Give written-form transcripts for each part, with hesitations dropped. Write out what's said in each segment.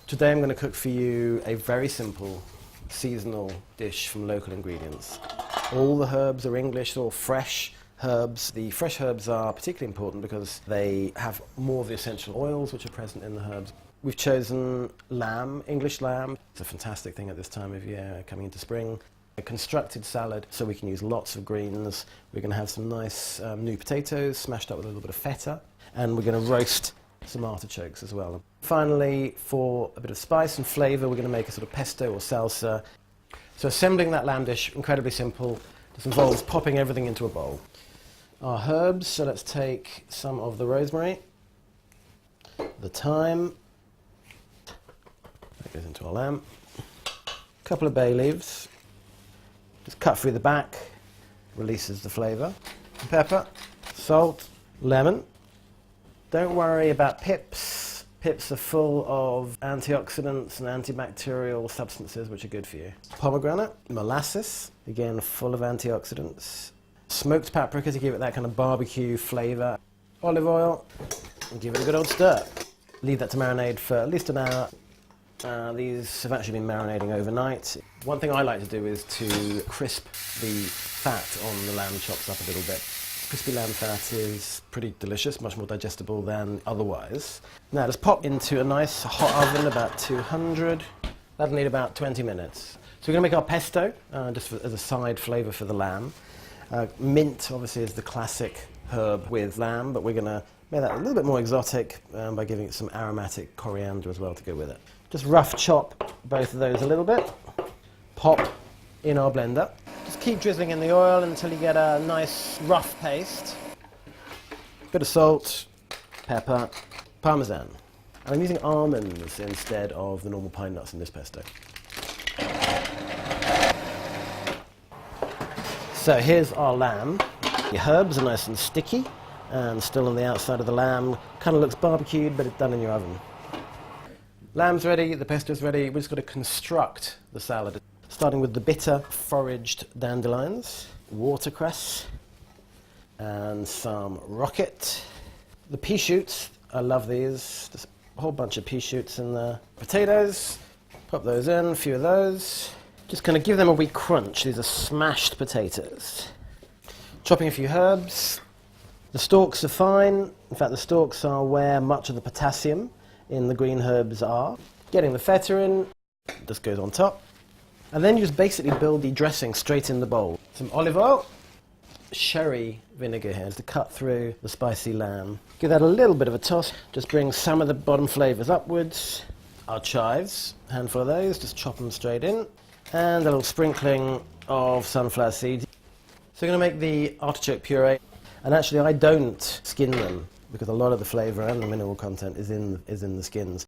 Today I'm going to cook for you a very simple seasonal dish from local ingredients. All the herbs are English or fresh herbs. The fresh herbs are particularly important because they have more of the essential oils which are present in the herbs. We've chosen lamb, English lamb. It's a fantastic thing at this time of year, coming into spring. A constructed salad, so we can use lots of greens. We're going to have some nice new potatoes smashed up with a little bit of feta, and we're going to roast some artichokes as well. Finally, for a bit of spice and flavour, we're going to make a sort of pesto or salsa. So assembling that lamb dish, incredibly simple. This involves popping everything into a bowl. Our herbs, so let's take some of the rosemary, the thyme, that goes into our lamb, a couple of bay leaves, just cut through the back, releases the flavour, pepper, salt, lemon. Don't worry about pips. Pips are full of antioxidants and antibacterial substances which are good for you. Pomegranate, molasses, again full of antioxidants. Smoked paprika to give it that kind of barbecue flavour. Olive oil, and give it a good old stir. Leave that to marinate for at least an hour. These have actually been marinating overnight. One thing I like to do is to crisp the fat on the lamb chops up a little bit. Crispy lamb fat is pretty delicious, much more digestible than otherwise. Now just pop into a nice hot oven, about 200. That'll need about 20 minutes. So we're going to make our pesto, just as a side flavour for the lamb. Mint, obviously, is the classic herb with lamb, but we're going to make that a little bit more exotic by giving it some aromatic coriander as well to go with it. Just rough chop both of those a little bit. Pop in our blender. Just keep drizzling in the oil until you get a nice rough paste. Bit of salt, pepper, parmesan. And I'm using almonds instead of the normal pine nuts in this pesto. So here's our lamb. The herbs are nice and sticky and still on the outside of the lamb. Kind of looks barbecued, but it's done in your oven. Lamb's ready, the pesto's ready. We've just got to construct the salad. Starting with the bitter foraged dandelions, watercress, and some rocket. The pea shoots, I love these. Just a whole bunch of pea shoots in there. Potatoes, pop those in, a few of those. Just kind of give them a wee crunch. These are smashed potatoes. Chopping a few herbs. The stalks are fine. In fact, the stalks are where much of the potassium in the green herbs are. Getting the feta in, just goes on top. And then you just basically build the dressing straight in the bowl. Some olive oil, sherry vinegar here to cut through the spicy lamb. Give that a little bit of a toss. Just bring some of the bottom flavours upwards. Our chives, a handful of those, just chop them straight in. And a little sprinkling of sunflower seeds. So we're going to make the artichoke puree. And actually I don't skin them because a lot of the flavour and the mineral content is in the skins.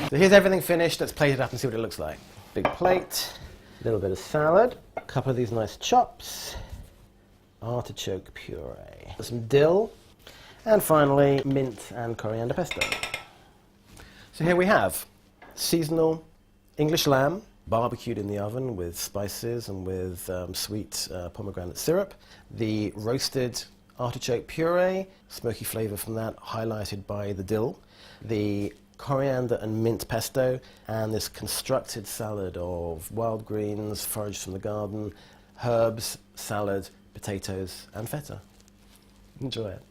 So here's everything finished. Let's plate it up and see what it looks like. Big plate, a little bit of salad, a couple of these nice chops, artichoke puree, some dill, and finally mint and coriander pesto. So here we have seasonal English lamb, barbecued in the oven with spices and with sweet pomegranate syrup. The roasted artichoke puree, smoky flavour from that, highlighted by the dill. The coriander and mint pesto, and this constructed salad of wild greens, foraged from the garden, herbs, salad, potatoes, and feta. Enjoy it.